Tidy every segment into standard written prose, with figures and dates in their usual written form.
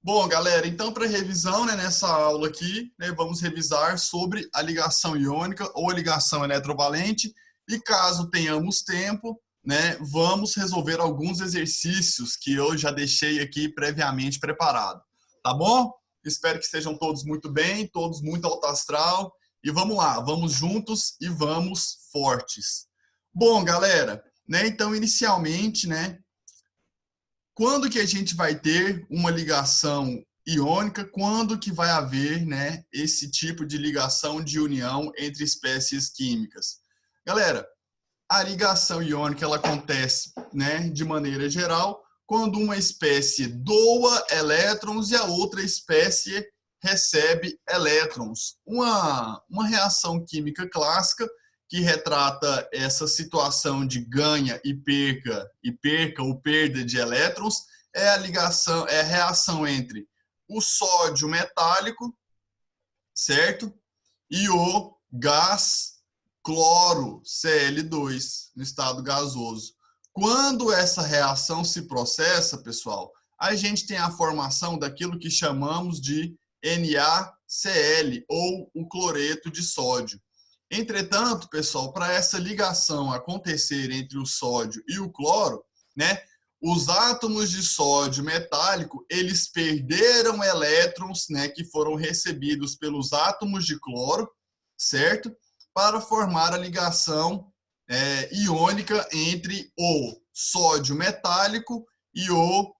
Bom, galera, então para revisão, né, nessa aula aqui, né, vamos revisar sobre a ligação iônica ou a ligação eletrovalente e caso tenhamos tempo, né, vamos resolver alguns exercícios que eu já deixei aqui previamente preparado, tá bom? Espero que estejam todos muito bem, todos muito alto astral e vamos lá, vamos juntos e vamos fortes. Bom, galera, né, então inicialmente, né, quando que a gente vai ter uma ligação iônica? Quando que vai haver, né, esse tipo de ligação de união entre espécies químicas? Galera, a ligação iônica ela acontece, né, de maneira geral quando uma espécie doa elétrons e a outra espécie recebe elétrons. Uma reação química clássica que retrata essa situação de ganha e perca ou perda de elétrons é a ligação, é a reação entre o sódio metálico, certo? E o gás cloro, Cl2, no estado gasoso. Quando essa reação se processa, pessoal, a gente tem a formação daquilo que chamamos de NaCl, ou o cloreto de sódio. Entretanto, pessoal, para essa ligação acontecer entre o sódio e o cloro, né, os átomos de sódio metálico, eles perderam elétrons, né, que foram recebidos pelos átomos de cloro, certo? Para formar a ligação iônica entre o sódio metálico e o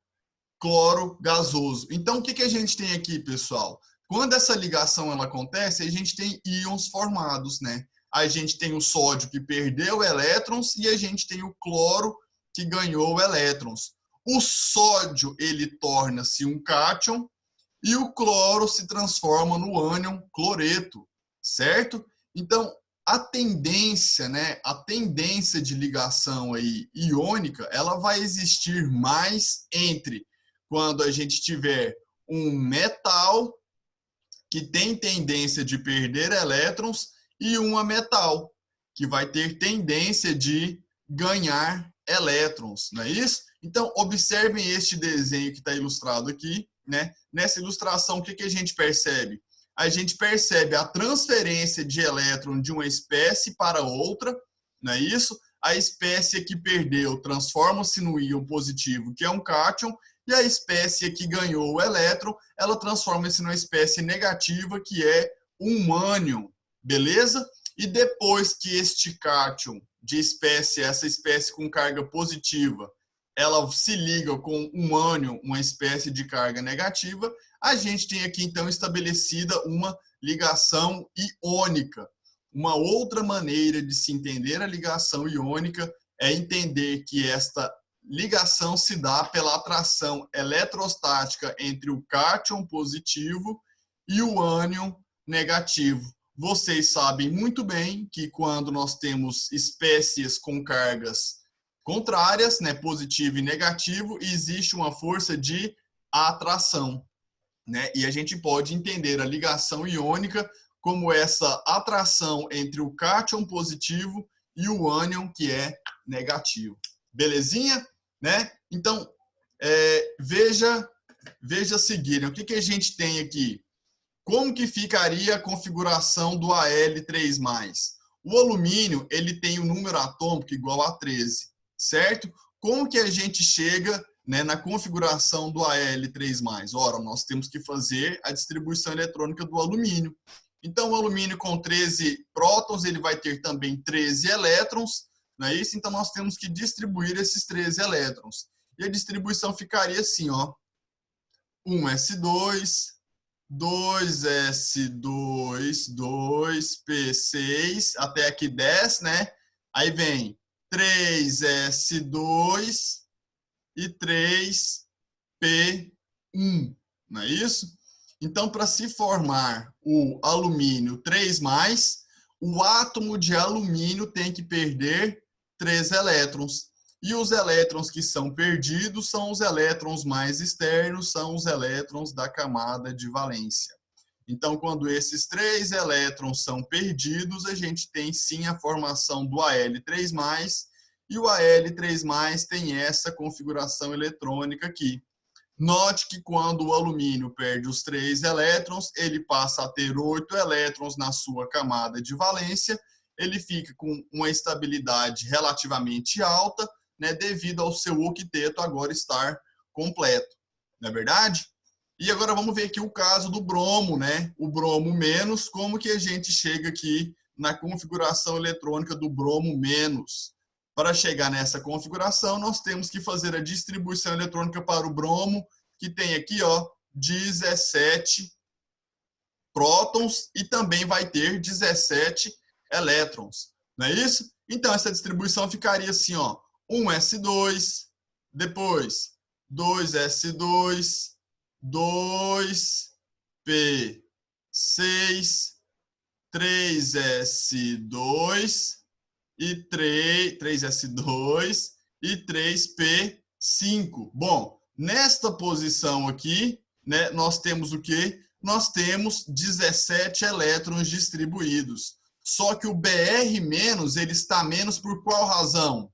cloro gasoso. Então, o que a gente tem aqui, pessoal? Quando essa ligação ela acontece, a gente tem íons formados, né? A gente tem o sódio que perdeu elétrons e a gente tem o cloro que ganhou elétrons. O sódio, ele torna-se um cátion e o cloro se transforma no ânion cloreto, certo? Então, a tendência, né, a tendência de ligação aí iônica, ela vai existir mais entre quando a gente tiver um metal que tem tendência de perder elétrons e uma metal que vai ter tendência de ganhar elétrons, não é isso? Então, observem este desenho que está ilustrado aqui, né? Nessa ilustração, o que a gente percebe? A gente percebe a transferência de elétron de uma espécie para outra, não é isso? A espécie que perdeu transforma-se no íon positivo, que é um cátion, e a espécie que ganhou o elétron, ela transforma-se numa espécie negativa, que é um ânion, beleza? E depois que este cátion de espécie, essa espécie com carga positiva, ela se liga com um ânion, uma espécie de carga negativa, a gente tem aqui então estabelecida uma ligação iônica. Uma outra maneira de se entender a ligação iônica é entender que esta ligação se dá pela atração eletrostática entre o cátion positivo e o ânion negativo. Vocês sabem muito bem que quando nós temos espécies com cargas contrárias, né, positivo e negativo, existe uma força de atração, né? E a gente pode entender a ligação iônica como essa atração entre o cátion positivo e o ânion que é negativo. Belezinha? Né? Então, veja a seguir, o que a gente tem aqui? Como que ficaria a configuração do Al3+? O alumínio, ele tem um número atômico igual a 13, certo? Como que a gente chega, né, na configuração do Al3+? Ora, nós temos que fazer a distribuição eletrônica do alumínio. Então, o alumínio com 13 prótons, ele vai ter também 13 elétrons, não é isso? Então, nós temos que distribuir esses 13 elétrons. E a distribuição ficaria assim, ó. 1s2, 2s2, 2p6, até aqui 10, né? Aí vem 3s2 e 3p1, não é isso? Então, para se formar o alumínio 3+, o átomo de alumínio tem que perder 3 elétrons. E os elétrons que são perdidos são os elétrons mais externos, são os elétrons da camada de valência. Então, quando esses 3 elétrons são perdidos, a gente tem sim a formação do Al3+, e o Al3+ tem essa configuração eletrônica aqui. Note que quando o alumínio perde os 3 elétrons, ele passa a ter 8 elétrons na sua camada de valência, ele fica com uma estabilidade relativamente alta, né, devido ao seu octeto agora estar completo, não é verdade? E agora vamos ver aqui o caso do bromo, né? O bromo menos, como que a gente chega aqui na configuração eletrônica do bromo menos. Para chegar nessa configuração, nós temos que fazer a distribuição eletrônica para o bromo, que tem aqui, ó, 17 prótons e também vai ter 17 elétrons, não é isso? Então, essa distribuição ficaria assim, ó, 1s2, depois 2s2, 2p6, 3s2 e 3s2 e 3p5. Bom, nesta posição aqui, né, nós temos o quê? Nós temos 17 elétrons distribuídos. Só que o Br-, ele está menos por qual razão?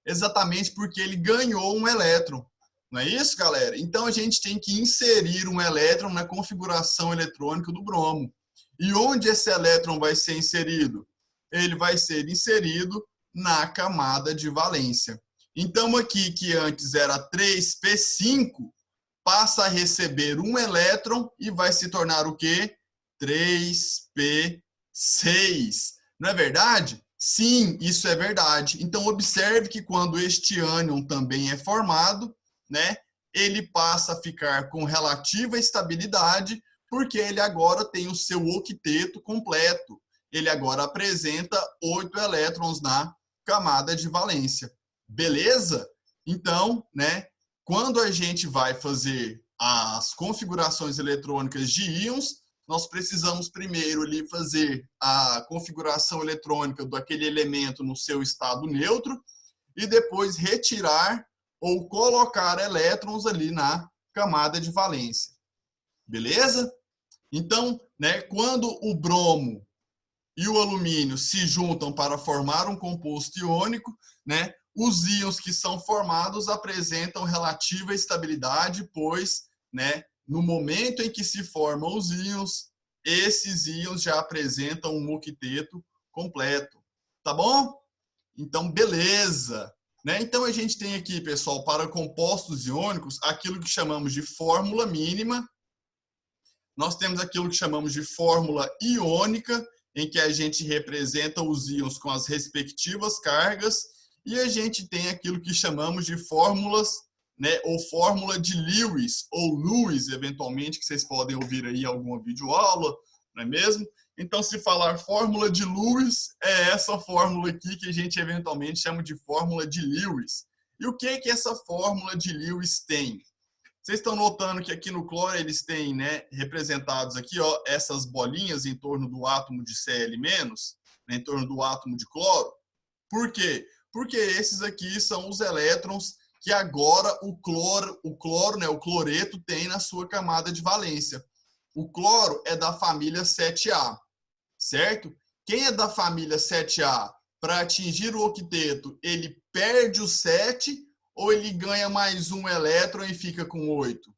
Exatamente porque ele ganhou um elétron. Não é isso, galera? Então, a gente tem que inserir um elétron na configuração eletrônica do bromo. E onde esse elétron vai ser inserido? Ele vai ser inserido na camada de valência. Então, aqui, que antes era 3p5, passa a receber um elétron e vai se tornar o quê? 3p6. Não é verdade? Sim, isso é verdade. Então, observe que quando este ânion também é formado, né, ele passa a ficar com relativa estabilidade, porque ele agora tem o seu octeto completo. Ele agora apresenta 8 elétrons na camada de valência. Beleza? Então, né, quando a gente vai fazer as configurações eletrônicas de íons, nós precisamos primeiro ali fazer a configuração eletrônica daquele elemento no seu estado neutro e depois retirar ou colocar elétrons ali na camada de valência. Beleza? Então, né, quando o bromo e o alumínio se juntam para formar um composto iônico, né, os íons que são formados apresentam relativa estabilidade, pois, né, no momento em que se formam os íons, esses íons já apresentam um octeto completo. Tá bom? Então, beleza. Né? Então, a gente tem aqui, pessoal, para compostos iônicos, aquilo que chamamos de fórmula mínima. Nós temos aquilo que chamamos de fórmula iônica, em que a gente representa os íons com as respectivas cargas, e a gente tem aquilo que chamamos de fórmulas, né, ou fórmula de Lewis, ou Lewis, eventualmente, que vocês podem ouvir aí em alguma videoaula, não é mesmo? Então, se falar fórmula de Lewis, é essa fórmula aqui que a gente eventualmente chama de fórmula de Lewis. E o que que essa fórmula de Lewis tem? Vocês estão notando que aqui no cloro eles têm, né, representados aqui, ó, essas bolinhas em torno do átomo de Cl-, né, em torno do átomo de cloro. Por quê? Porque esses aqui são os elétrons que agora o cloro, né, o cloreto tem na sua camada de valência. O cloro é da família 7A, certo? Quem é da família 7A, para atingir o octeto, ele perde o 7 ou ele ganha mais um elétron e fica com 8?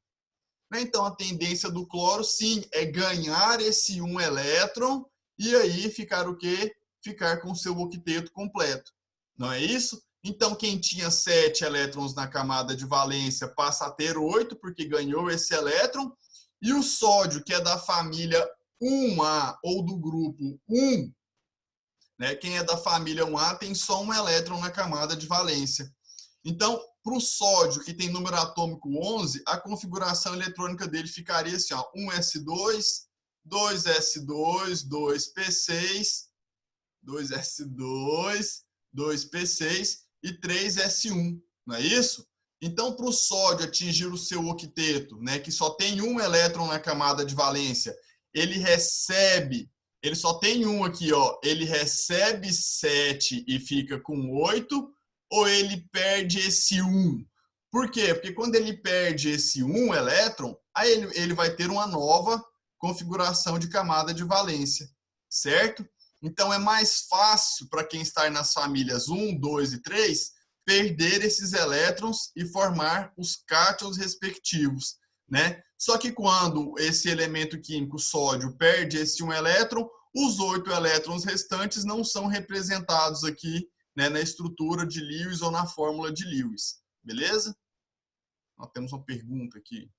Então, a tendência do cloro, sim, é ganhar esse um elétron e aí ficar o quê? Ficar com o seu octeto completo. Não é isso? Então, quem tinha 7 elétrons na camada de valência passa a ter 8, porque ganhou esse elétron. E o sódio, que é da família 1A ou do grupo 1, né? Quem é da família 1A tem só um elétron na camada de valência. Então, para o sódio, que tem número atômico 11, a configuração eletrônica dele ficaria assim, ó, 1s2, 2s2, 2p6, 2s2, 2p6 e 3s1, não é isso? Então, para o sódio atingir o seu octeto, né, que só tem um elétron na camada de valência, ele só tem um aqui, ó, ele recebe 7 e fica com 8, ou ele perde esse 1? Por quê? Porque quando ele perde esse 1 elétron, aí ele vai ter uma nova configuração de camada de valência, certo? Então, é mais fácil para quem está nas famílias 1, 2 e 3 perder esses elétrons e formar os cátions respectivos, né? Só que quando esse elemento químico sódio perde esse um elétron, os 8 elétrons restantes não são representados aqui, né, na estrutura de Lewis ou na fórmula de Lewis, beleza? Nós temos uma pergunta aqui.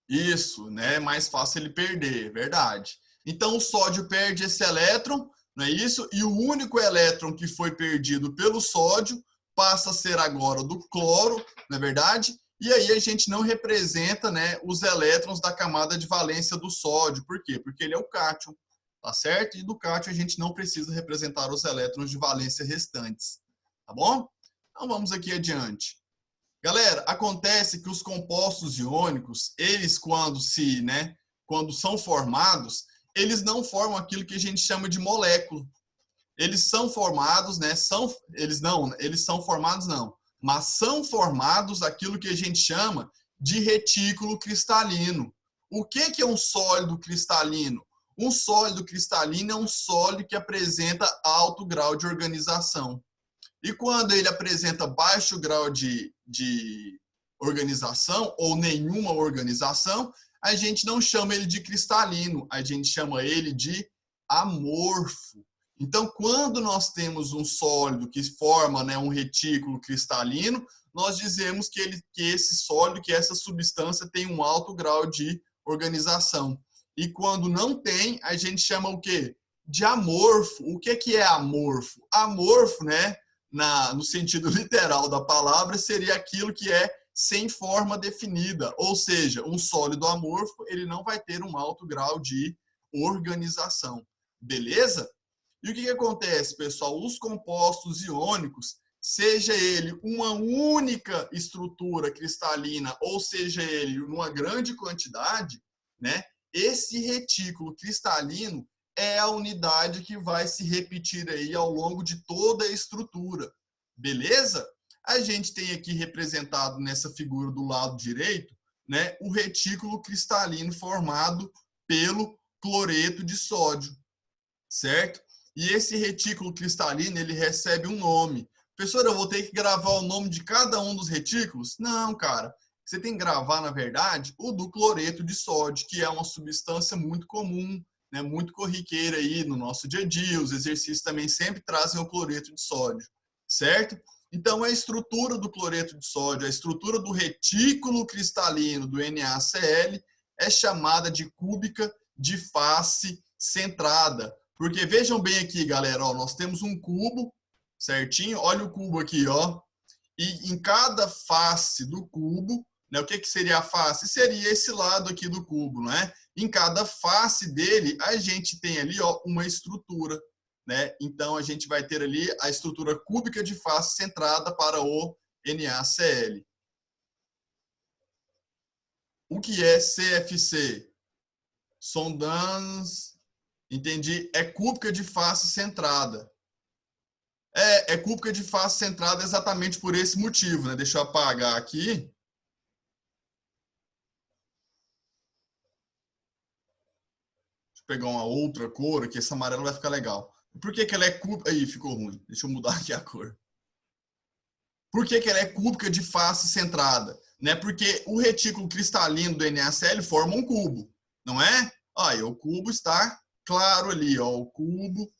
Isso, né? É mais fácil ele perder, verdade. Então, o sódio perde esse elétron, não é isso? E o único elétron que foi perdido pelo sódio passa a ser agora do cloro, não é verdade? E aí a gente não representa, né, os elétrons da camada de valência do sódio. Por quê? Porque ele é o cátion, tá certo? E do cátion a gente não precisa representar os elétrons de valência restantes, tá bom? Então, vamos aqui adiante. Galera, acontece que os compostos iônicos, eles quando são formados, eles não formam aquilo que a gente chama de molécula. Eles são formados, né? Eles são formados não, mas são formados aquilo que a gente chama de retículo cristalino. O que é um sólido cristalino? Um sólido cristalino é um sólido que apresenta alto grau de organização. E quando ele apresenta baixo grau de organização ou nenhuma organização, a gente não chama ele de cristalino, a gente chama ele de amorfo. Então, quando nós temos um sólido que forma, né, um retículo cristalino, nós dizemos que esse sólido, que essa substância tem um alto grau de organização. E quando não tem, a gente chama o quê? De amorfo. O que é amorfo? Amorfo, né? No sentido literal da palavra, seria aquilo que é sem forma definida, ou seja, um sólido amorfo, ele não vai ter um alto grau de organização, beleza? E o que acontece, pessoal? Os compostos iônicos, seja ele uma única estrutura cristalina, ou seja ele numa grande quantidade, né? Esse retículo cristalino é a unidade que vai se repetir aí ao longo de toda a estrutura, beleza? A gente tem aqui representado nessa figura do lado direito, né, o retículo cristalino formado pelo cloreto de sódio, certo? E esse retículo cristalino, ele recebe um nome. Professor, eu vou ter que gravar o nome de cada um dos retículos? Não, cara. Você tem que gravar, na verdade, o do cloreto de sódio, que é uma substância muito comum, né, muito corriqueira aí no nosso dia a dia. Os exercícios também sempre trazem o cloreto de sódio, certo? Então, a estrutura do cloreto de sódio, a estrutura do retículo cristalino do NaCl é chamada de cúbica de face centrada. Porque vejam bem aqui, galera, ó, nós temos um cubo, certinho? Olha o cubo aqui, ó. E em cada face do cubo, né, o que seria a face? Seria esse lado aqui do cubo, né? Em cada face dele, a gente tem ali, ó, uma estrutura, né? Então, a gente vai ter ali a estrutura cúbica de face centrada para o NaCl. O que é CFC? Sondans, entendi, é cúbica de face centrada. É cúbica de face centrada exatamente por esse motivo, né? Deixa eu apagar aqui. Deixa eu pegar uma outra cor aqui, esse amarelo vai ficar legal. Por que ela é cúbica? Aí, ficou ruim. Deixa eu mudar aqui a cor. Por que ela é cúbica de face centrada? Né? Porque o retículo cristalino do NaCl forma um cubo, não é? Olha, o cubo está claro ali, ó, o cubo,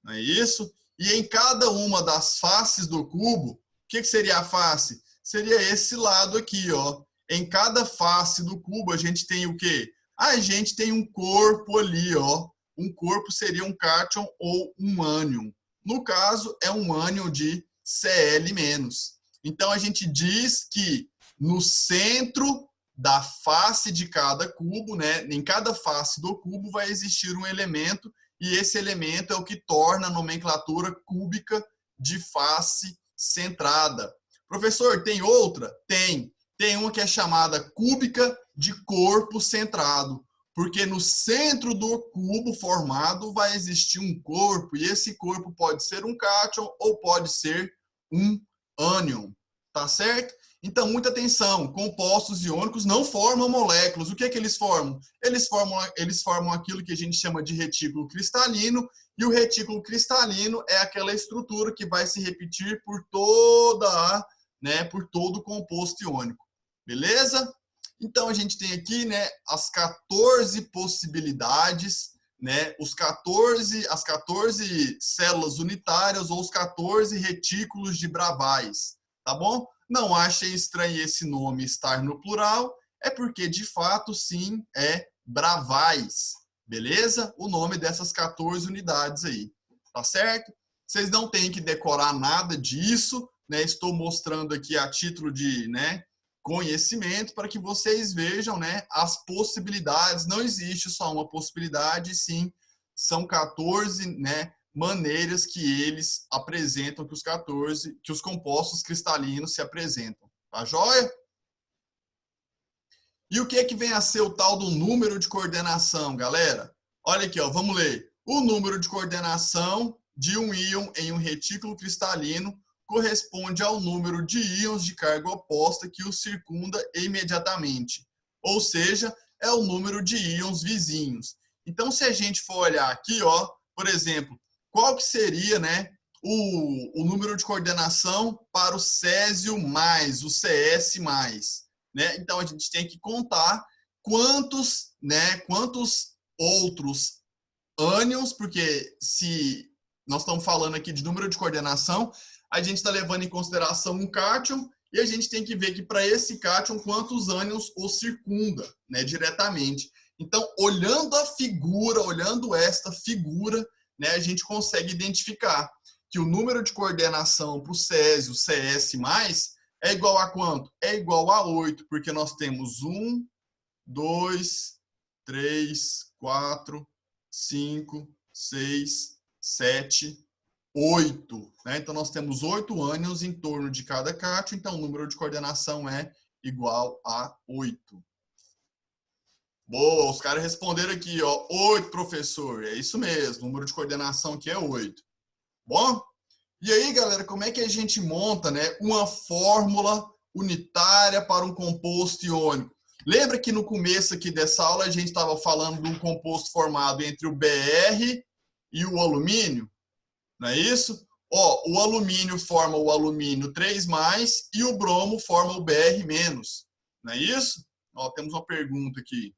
não é isso? E em cada uma das faces do cubo, o que seria a face? Seria esse lado aqui, ó. Em cada face do cubo, a gente tem o quê? A gente tem um corpo ali, ó. Um corpo seria um cátion ou um ânion. No caso, é um ânion de Cl-. Então, a gente diz que no centro da face de cada cubo, né, em cada face do cubo, vai existir um elemento, e esse elemento é o que torna a nomenclatura cúbica de face centrada. Professor, tem outra? Tem. Tem uma que é chamada cúbica de corpo centrado, porque no centro do cubo formado vai existir um corpo, e esse corpo pode ser um cátion ou pode ser um ânion, tá certo? Então, muita atenção, compostos iônicos não formam moléculas. O que é que eles formam? Eles formam aquilo que a gente chama de retículo cristalino, e o retículo cristalino é aquela estrutura que vai se repetir por por todo o composto iônico. Beleza? Então, a gente tem aqui, né, as 14 possibilidades, né, as 14 células unitárias ou os 14 retículos de Bravais, tá bom? Não achem estranho esse nome estar no plural, é porque, de fato, sim, é Bravais, beleza? O nome dessas 14 unidades aí, tá certo? Vocês não têm que decorar nada disso, né? Estou mostrando aqui a título de, né, conhecimento para que vocês vejam, né, as possibilidades. Não existe só uma possibilidade, sim, são 14, né, maneiras que eles apresentam, que os compostos cristalinos se apresentam. Tá joia? E o que é que vem a ser o tal do número de coordenação, galera? Olha aqui, ó, vamos ler. O número de coordenação de um íon em um retículo cristalino corresponde ao número de íons de carga oposta que o circunda imediatamente. Ou seja, é o número de íons vizinhos. Então, se a gente for olhar aqui, ó, por exemplo, qual que seria, né, o número de coordenação para o Césio+, o CS+, né? Então, a gente tem que contar quantos outros ânions, porque se nós estamos falando aqui de número de coordenação, a gente está levando em consideração um cátion, e a gente tem que ver que para esse cátion, quantos ânions o circunda, né, diretamente. Então, olhando esta figura, né, a gente consegue identificar que o número de coordenação para o Césio, CS+, é igual a quanto? É igual a 8, porque nós temos 1, 2, 3, 4, 5, 6, 7, 8. Né? Então, nós temos 8 ânions em torno de cada cátion, então o número de coordenação é igual a 8. Boa, os caras responderam aqui, ó, 8, professor. É isso mesmo, o número de coordenação aqui é 8. Bom? E aí, galera, como é que a gente monta, né, uma fórmula unitária para um composto iônico? Lembra que no começo aqui dessa aula a gente estava falando de um composto formado entre o Br e o alumínio? Não é isso? Ó, o alumínio forma o alumínio 3+, e o bromo forma o Br-. Não é isso? Ó, temos uma pergunta aqui.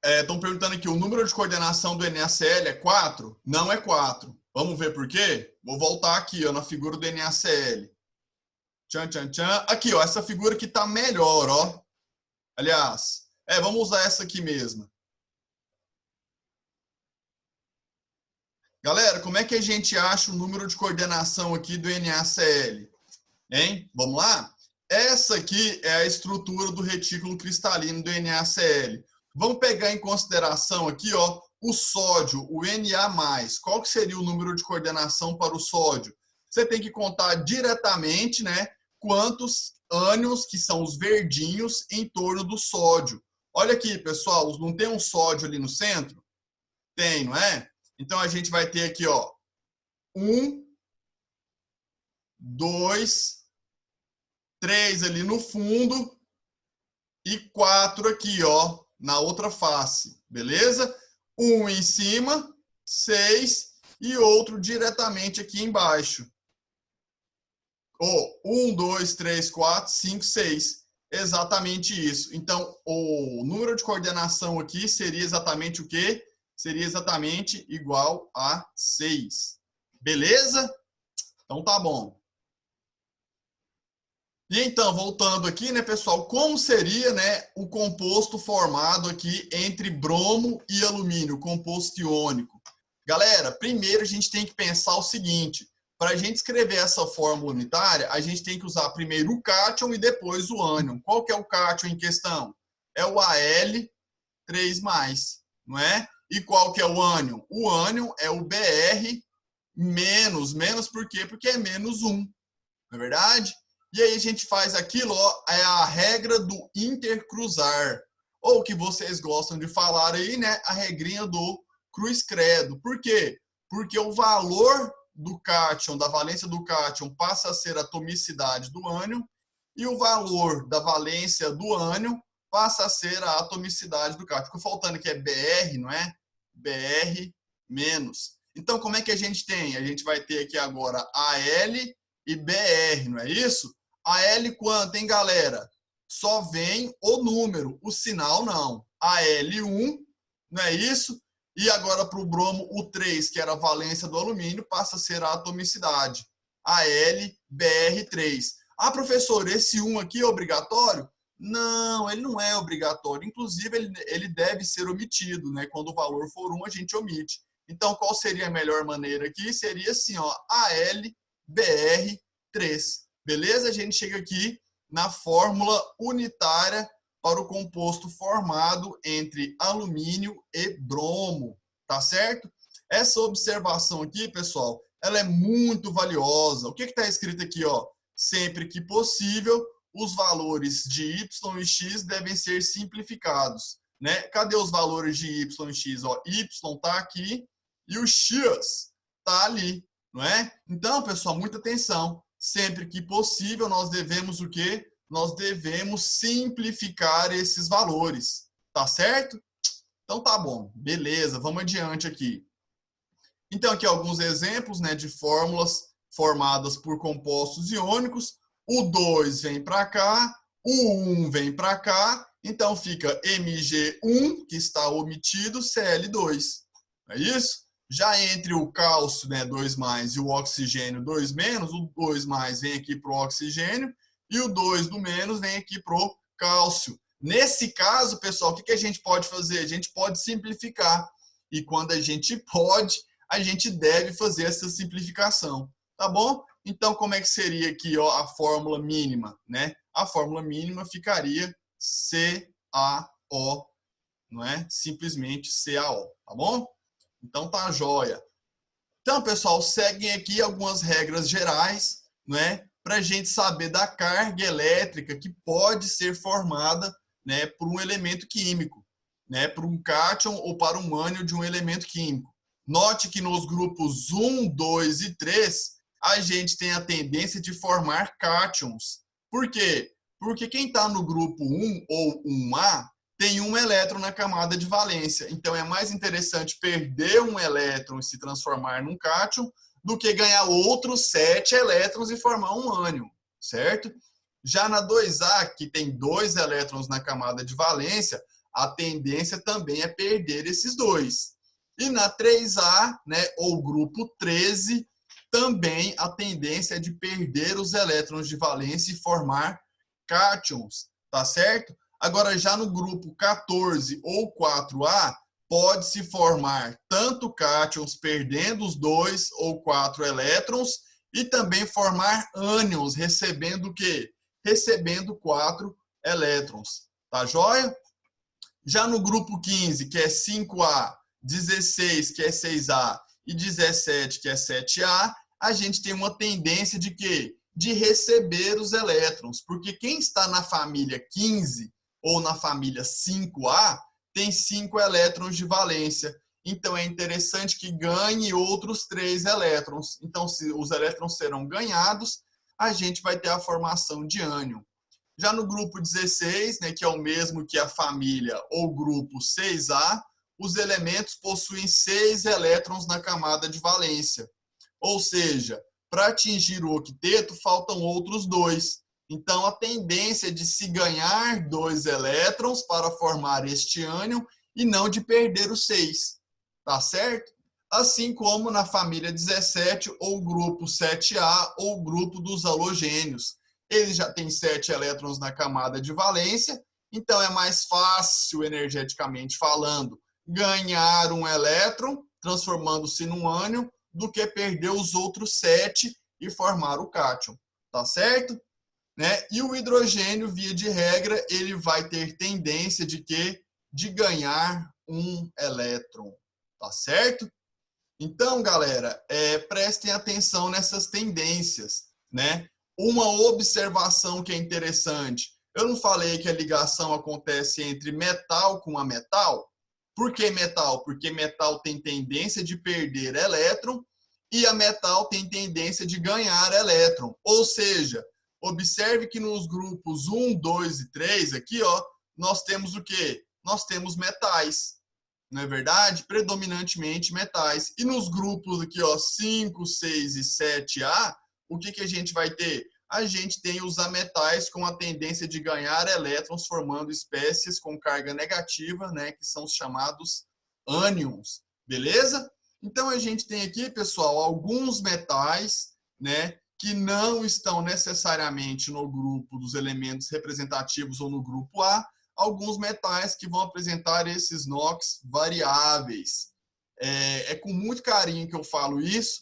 Estão perguntando aqui, o número de coordenação do NaCl é 4? Não é 4. Vamos ver por quê? Vou voltar aqui, ó, na figura do NaCl. Tchan, tchan, tchan. Aqui, ó, essa figura aqui tá melhor, ó. Aliás, vamos usar essa aqui mesmo. Galera, como é que a gente acha o número de coordenação aqui do NaCl? Hein? Vamos lá? Essa aqui é a estrutura do retículo cristalino do NaCl. Vamos pegar em consideração aqui, ó, o sódio, o Na+. Qual que seria o número de coordenação para o sódio? Você tem que contar diretamente, né, quantos ânions, que são os verdinhos, em torno do sódio. Olha aqui, pessoal, não tem um sódio ali no centro? Tem, não é? Então, a gente vai ter aqui, ó, 1, 2, 3 ali no fundo e 4 aqui, ó, na outra face, beleza? 1 em cima, 6 e outro diretamente aqui embaixo. 1, 2, 3, 4, 5, 6. Exatamente isso. Então, o número de coordenação aqui seria exatamente o quê? Seria exatamente igual a 6. Beleza? Então tá bom. E então, voltando aqui, né, pessoal, como seria, né, o composto formado aqui entre bromo e alumínio, o composto iônico? Galera, primeiro a gente tem que pensar o seguinte, para a gente escrever essa fórmula unitária, a gente tem que usar primeiro o cátion e depois o ânion. Qual que é o cátion em questão? É o Al3+, não é? E qual que é o ânion? O ânion é o Br-, menos por quê? Porque é -1, não é verdade? E aí a gente faz aquilo, ó, é a regra do intercruzar. Ou que vocês gostam de falar aí, né? A regrinha do cruz credo. Por quê? Porque o valor do cátion, da valência do cátion, passa a ser a atomicidade do ânion, e o valor da valência do ânion passa a ser a atomicidade do cátion. Ficou faltando aqui, é BR, não é? BR menos. Então, como é que a gente tem? A gente vai ter aqui agora AL e BR, não é isso? AL quanto, hein, galera? Só vem o número, o sinal não. AL1, não é isso? E agora para o bromo, o 3, que era a valência do alumínio, passa a ser a atomicidade. AlBr3. Ah, professor, esse 1 aqui é obrigatório? Não, ele não é obrigatório. Inclusive, ele deve ser omitido, né? Quando o valor for 1, a gente omite. Então, qual seria a melhor maneira aqui? Seria assim, ó, AlBr3. Beleza? A gente chega aqui na fórmula unitária para o composto formado entre alumínio e bromo, tá certo? Essa observação aqui, pessoal, ela é muito valiosa. O que está escrito aqui, ó? Sempre que possível, os valores de y e x devem ser simplificados, né? Cadê os valores de y e x? Ó, y está aqui e o x está ali, não é? Então, pessoal, muita atenção. Sempre que possível, nós devemos o quê? Nós devemos simplificar esses valores, tá certo? Então tá bom, beleza, vamos adiante aqui. Então aqui alguns exemplos, né, de fórmulas formadas por compostos iônicos. O 2 vem para cá, o 1 vem para cá, então fica Mg1, que está omitido, Cl2. É isso? Já entre o cálcio, né, 2+, e o oxigênio 2-, o 2+ vem aqui para o oxigênio, e o 2 do menos vem aqui para o cálcio. Nesse caso, pessoal, o que a gente pode fazer? A gente pode simplificar. E quando a gente pode, a gente deve fazer essa simplificação. Tá bom? Então, como é que seria aqui, ó, a fórmula mínima, né? A fórmula mínima ficaria CaO, não é? Simplesmente CaO, tá bom? Então, tá joia. Então, pessoal, seguem aqui algumas regras gerais, né? Para a gente saber da carga elétrica que pode ser formada, né, por um elemento químico, né, por um cátion ou para um ânion de um elemento químico. Note que nos grupos 1, 2 e 3, a gente tem a tendência de formar cátions. Por quê? Porque quem está no grupo 1 ou 1A tem um elétron na camada de valência. Então, é mais interessante perder um elétron e se transformar num cátion do que ganhar outros 7 elétrons e formar um ânion, certo? Já na 2A, que tem 2 elétrons na camada de valência, a tendência também é perder esses 2. E na 3A, né, ou grupo 13, também a tendência é de perder os elétrons de valência e formar cátions, tá certo? Agora, já no grupo 14 ou 4A, pode-se formar tanto cátions perdendo os 2 ou 4 elétrons e também formar ânions recebendo o quê? Recebendo 4 elétrons. Tá joia? Já no grupo 15, que é 5A, 16, que é 6A, e 17, que é 7A, a gente tem uma tendência de quê? De receber os elétrons. Porque quem está na família 15 ou na família 5A, tem 5 elétrons de valência. Então, é interessante que ganhe outros 3 elétrons. Então, se os elétrons serão ganhados, a gente vai ter a formação de ânion. Já no grupo 16, né, que é o mesmo que a família ou grupo 6A, os elementos possuem 6 elétrons na camada de valência. Ou seja, para atingir o octeto, faltam outros 2. Então, a tendência é de se ganhar 2 elétrons para formar este ânion e não de perder os 6. Tá certo? Assim como na família 17, ou grupo 7A, ou grupo dos halogênios. Ele já tem 7 elétrons na camada de valência, então é mais fácil, energeticamente falando, ganhar um elétron, transformando-se num ânion, do que perder os outros 7 e formar o cátion. Tá certo? Né? E o hidrogênio, via de regra, ele vai ter tendência de quê? De ganhar um elétron. Tá certo? Então, galera, prestem atenção nessas tendências, né? Uma observação que é interessante. Eu não falei que a ligação acontece entre metal com a metal? Por que metal? Porque metal tem tendência de perder elétron e a metal tem tendência de ganhar elétron. Ou seja, observe que nos grupos 1, 2 e 3, aqui, ó, nós temos o quê? Nós temos metais, não é verdade? Predominantemente metais. E nos grupos aqui, ó, 5, 6 e 7A, o que, que a gente vai ter? A gente tem os ametais com a tendência de ganhar elétrons, formando espécies com carga negativa, né, que são os chamados ânions, beleza? Então, a gente tem aqui, pessoal, alguns metais, né, que não estão necessariamente no grupo dos elementos representativos ou no grupo A, alguns metais que vão apresentar esses NOx variáveis. É com muito carinho que eu falo isso,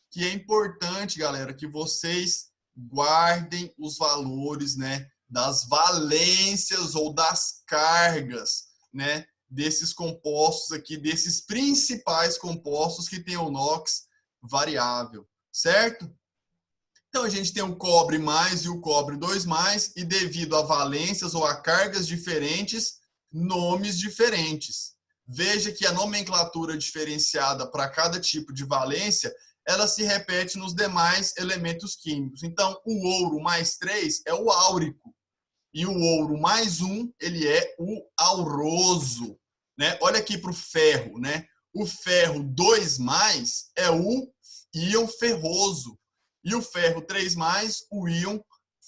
que é importante, galera, que vocês guardem os valores, né, das valências ou das cargas, né, desses compostos aqui, desses principais compostos que tem o NOx variável, certo? Então, a gente tem o cobre mais e o cobre 2+, e devido a valências ou a cargas diferentes, nomes diferentes. Veja que a nomenclatura diferenciada para cada tipo de valência, ela se repete nos demais elementos químicos. Então, o ouro mais 3 é o áurico. E o ouro mais 1, ele é o auroso. Né? Olha aqui para o ferro. Né? O ferro 2+ é o íon ferroso. E o ferro 3+, o íon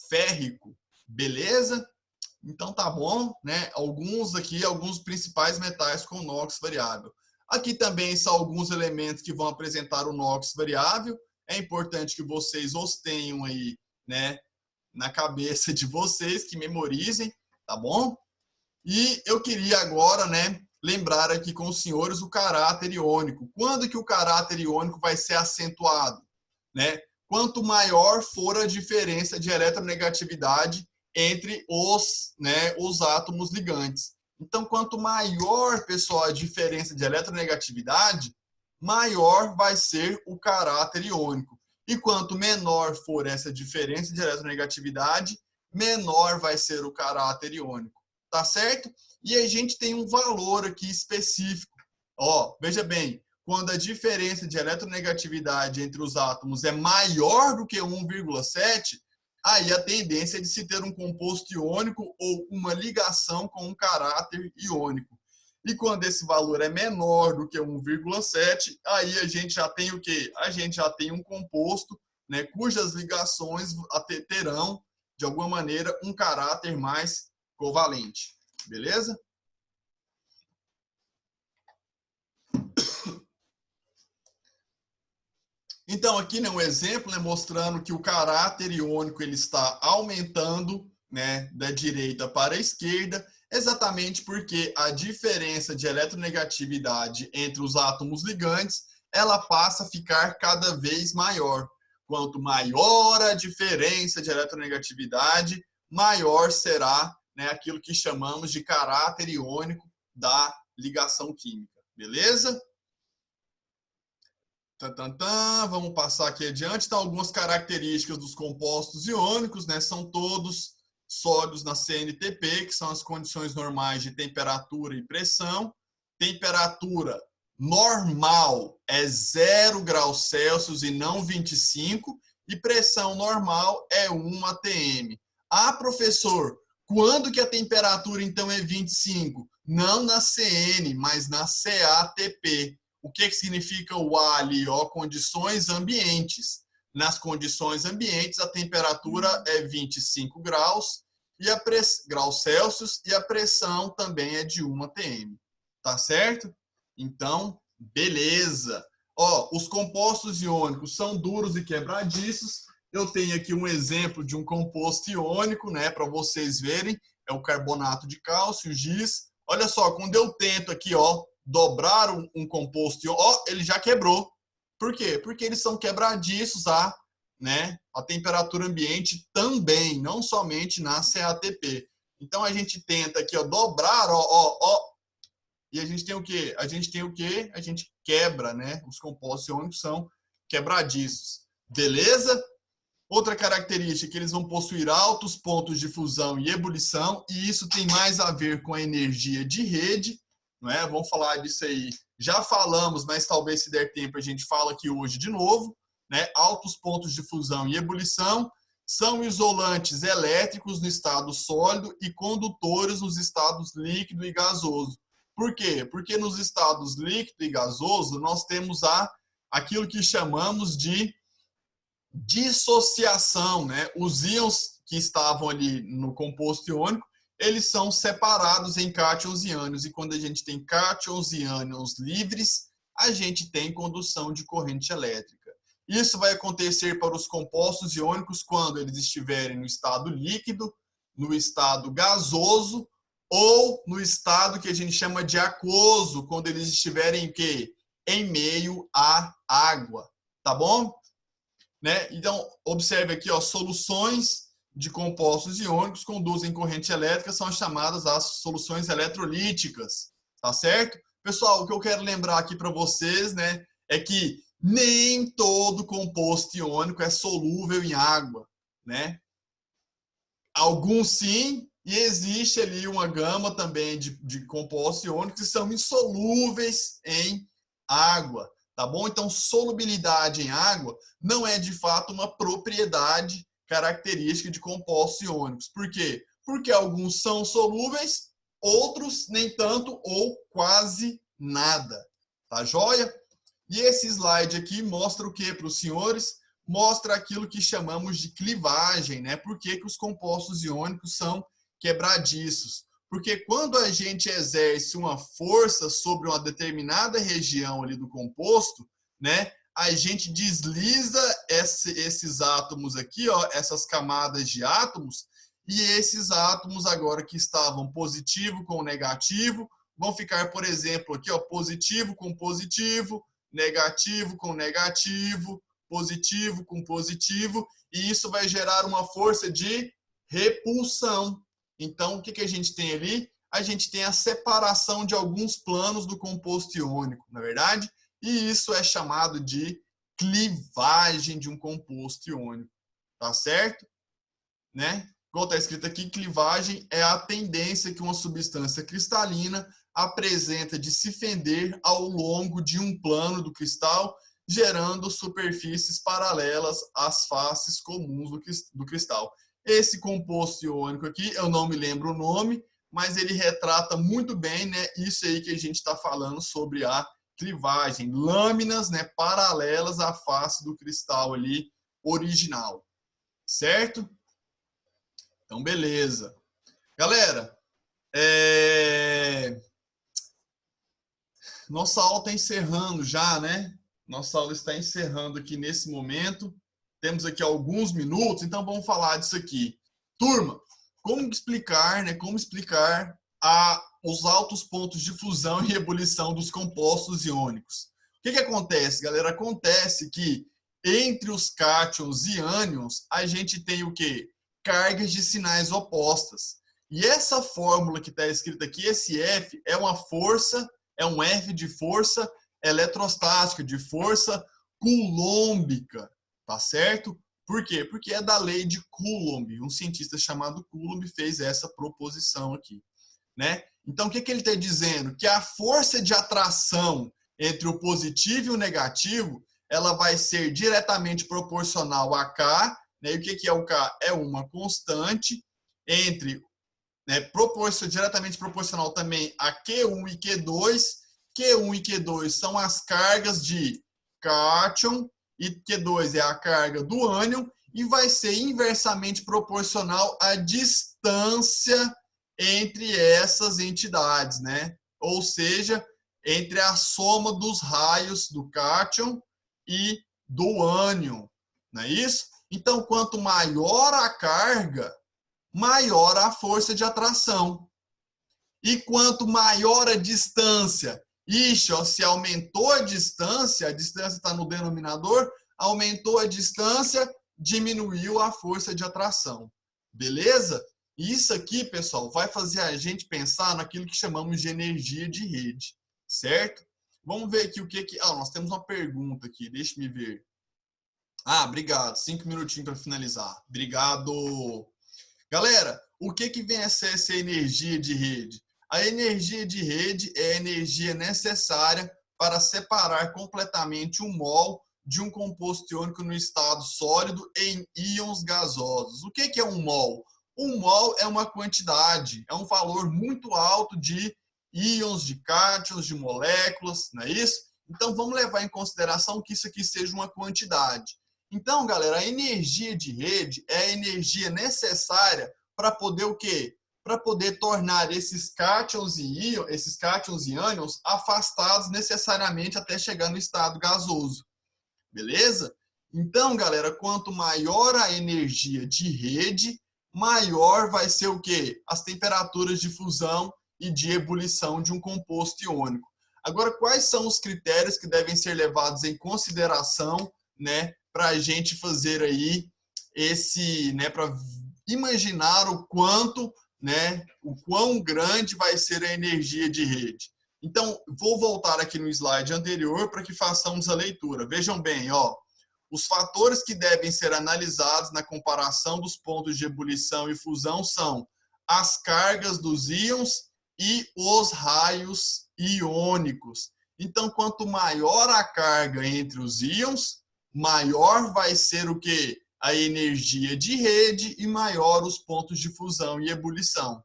férrico. Beleza? Então tá bom, né? Alguns principais metais com NOx variável. Aqui também são alguns elementos que vão apresentar o NOx variável. É importante que vocês os tenham aí, né, na cabeça de vocês, que memorizem, tá bom? E eu queria agora, né, lembrar aqui com os senhores o caráter iônico. Quando que o caráter iônico vai ser acentuado, né? Quanto maior for a diferença de eletronegatividade entre os átomos ligantes. Então, quanto maior, pessoal, a diferença de eletronegatividade, maior vai ser o caráter iônico. E quanto menor for essa diferença de eletronegatividade, menor vai ser o caráter iônico. Tá certo? E a gente tem um valor aqui específico. Ó, veja bem, quando a diferença de eletronegatividade entre os átomos é maior do que 1,7, aí a tendência é de se ter um composto iônico ou uma ligação com um caráter iônico. E quando esse valor é menor do que 1,7, aí a gente já tem o quê? A gente já tem um composto, né, cujas ligações terão, de alguma maneira, um caráter mais covalente. Beleza? Então, aqui, né, um exemplo, né, mostrando que o caráter iônico ele está aumentando, né, da direita para a esquerda, exatamente porque a diferença de eletronegatividade entre os átomos ligantes, ela passa a ficar cada vez maior. Quanto maior a diferença de eletronegatividade, maior será, né, aquilo que chamamos de caráter iônico da ligação química. Beleza? Vamos passar aqui adiante. Então, algumas características dos compostos iônicos, né? São todos sólidos na CNTP, que são as condições normais de temperatura e pressão. Temperatura normal é 0 graus Celsius e não 25, e pressão normal é 1 atm. Ah, professor, quando que a temperatura, então, é 25? Não na CN, mas na CATP. O que significa o A ali? Ó, condições ambientes. Nas condições ambientes, a temperatura é 25 graus, graus Celsius, e a pressão também é de 1 atm. Tá certo? Então, beleza. Ó, os compostos iônicos são duros e quebradiços. Eu tenho aqui um exemplo de um composto iônico, né, para vocês verem. É o carbonato de cálcio, GIS. Olha só, quando eu tento aqui, ó, dobrar um composto, ó, ele já quebrou. Por quê? Porque eles são quebradiços né, a temperatura ambiente também, não somente na CATP. Então a gente tenta aqui, ó, dobrar, ó, e a gente tem o quê? A gente quebra, né? Os compostos iônicos são quebradiços. Beleza? Outra característica é que eles vão possuir altos pontos de fusão e ebulição, e isso tem mais a ver com a energia de rede, não é? Vamos falar disso aí Já falamos, mas talvez se der tempo a gente fala aqui hoje de novo, né? Altos pontos de fusão e ebulição são isolantes elétricos no estado sólido e condutores nos estados líquido e gasoso. Por quê? Porque nos estados líquido e gasoso nós temos aquilo que chamamos de dissociação, né? Os íons que estavam ali no composto iônico, eles são separados em cátions e ânions, e quando a gente tem cátions e ânions livres, a gente tem condução de corrente elétrica. Isso vai acontecer para os compostos iônicos quando eles estiverem no estado líquido, no estado gasoso ou no estado que a gente chama de aquoso, quando eles estiverem em quê? Em meio à água, tá bom? Né? Então, observe aqui, ó, soluções de compostos iônicos conduzem corrente elétrica, são chamadas as soluções eletrolíticas, tá certo? Pessoal, o que eu quero lembrar aqui para vocês, né, é que nem todo composto iônico é solúvel em água, né? Alguns sim, e existe ali uma gama também de compostos iônicos que são insolúveis em água, tá bom? Então, solubilidade em água não é de fato uma propriedade característica de compostos iônicos. Por quê? Porque alguns são solúveis, outros nem tanto ou quase nada. Tá joia? E esse slide aqui mostra o que para os senhores? Mostra aquilo que chamamos de clivagem, né? Por que os compostos iônicos são quebradiços? Porque quando a gente exerce uma força sobre uma determinada região ali do composto, né, a gente desliza esses átomos aqui, ó, essas camadas de átomos, e esses átomos agora que estavam positivo com negativo, vão ficar, por exemplo, aqui, ó, positivo com positivo, negativo com negativo, positivo com positivo, e isso vai gerar uma força de repulsão. Então, o que a gente tem ali? A gente tem a separação de alguns planos do composto iônico, na verdade? E isso é chamado de clivagem de um composto iônico, tá certo? Né? Igual está escrito aqui, clivagem é a tendência que uma substância cristalina apresenta de se fender ao longo de um plano do cristal, gerando superfícies paralelas às faces comuns do cristal. Esse composto iônico aqui, eu não me lembro o nome, mas ele retrata muito bem, né, isso aí que a gente está falando sobre a clivagem, lâminas, né, paralelas à face do cristal ali original, certo? Então, beleza. Galera, nossa aula está encerrando já, né? Nossa aula está encerrando aqui nesse momento. Temos aqui alguns minutos, então vamos falar disso aqui. Turma, como explicar, né? Como explicar os altos pontos de fusão e ebulição dos compostos iônicos? O que acontece, galera? Acontece que entre os cátions e ânions, a gente tem o quê? Cargas de sinais opostas. E essa fórmula que está escrita aqui, esse F, é uma força, é um F de força eletrostática, de força coulombica, tá certo? Por quê? Porque é da lei de Coulomb. Um cientista chamado Coulomb fez essa proposição aqui, né? Então, o que ele está dizendo? Que a força de atração entre o positivo e o negativo, ela vai ser diretamente proporcional a K, né? E o que é o K? É uma constante entre, né, diretamente proporcional também a Q1 e Q2. Q1 e Q2 são as cargas de cátion e Q2 é a carga do ânion, e vai ser inversamente proporcional à distância entre essas entidades, né? Ou seja, entre a soma dos raios do cátion e do ânion, não é isso? Então, quanto maior a carga, maior a força de atração. E quanto maior a distância, ixi, ó, se aumentou a distância está no denominador, aumentou a distância, diminuiu a força de atração. Beleza? Isso aqui, pessoal, vai fazer a gente pensar naquilo que chamamos de energia de rede, certo? Vamos ver aqui o que... nós temos uma pergunta aqui, deixa me ver. Obrigado. 5 minutinhos para finalizar. Obrigado. Galera, o que vem a ser essa energia de rede? A energia de rede é a energia necessária para separar completamente um mol de um composto iônico no estado sólido em íons gasosos. O que é um mol? Um mol é uma quantidade, é um valor muito alto de íons, de cátions, de moléculas, não é isso? Então, vamos levar em consideração que isso aqui seja uma quantidade. Então, galera, a energia de rede é a energia necessária para poder o quê? Para poder tornar esses cátions e ânions afastados necessariamente até chegar no estado gasoso. Beleza? Então, galera, quanto maior a energia de rede, maior vai ser o quê? As temperaturas de fusão e de ebulição de um composto iônico. Agora, quais são os critérios que devem ser levados em consideração, né, para a gente fazer aí esse, né, para imaginar o quanto, né, o quão grande vai ser a energia de rede? Então, vou voltar aqui no slide anterior para que façamos a leitura. Vejam bem, ó, os fatores que devem ser analisados na comparação dos pontos de ebulição e fusão são as cargas dos íons e os raios iônicos. Então, quanto maior a carga entre os íons, maior vai ser o quê? A energia de rede e maior os pontos de fusão e ebulição.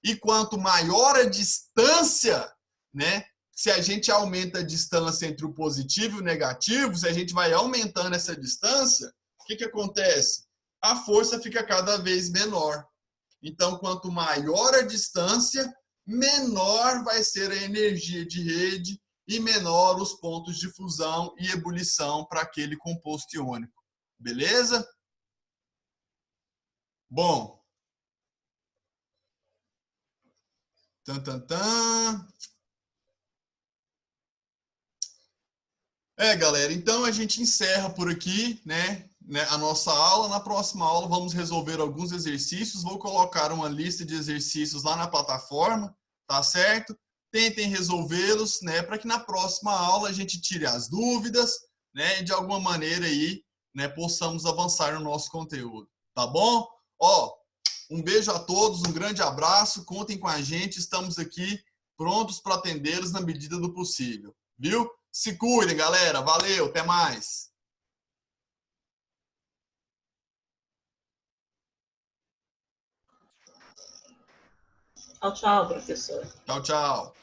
E quanto maior a distância, né? Se a gente aumenta a distância entre o positivo e o negativo, se a gente vai aumentando essa distância, o que acontece? A força fica cada vez menor. Então, quanto maior a distância, menor vai ser a energia de rede e menor os pontos de fusão e ebulição para aquele composto iônico. Beleza? Bom. Tan, tan, tan. Galera, então a gente encerra por aqui, né, a nossa aula. Na próxima aula vamos resolver alguns exercícios. Vou colocar uma lista de exercícios lá na plataforma, tá certo? Tentem resolvê-los, né, para que na próxima aula a gente tire as dúvidas, né, e de alguma maneira aí, né, possamos avançar no nosso conteúdo, tá bom? Ó, um beijo a todos, um grande abraço, contem com a gente, estamos aqui prontos para atendê-los na medida do possível, viu? Se cuidem, galera. Valeu, até mais. Tchau, tchau, professor. Tchau, tchau.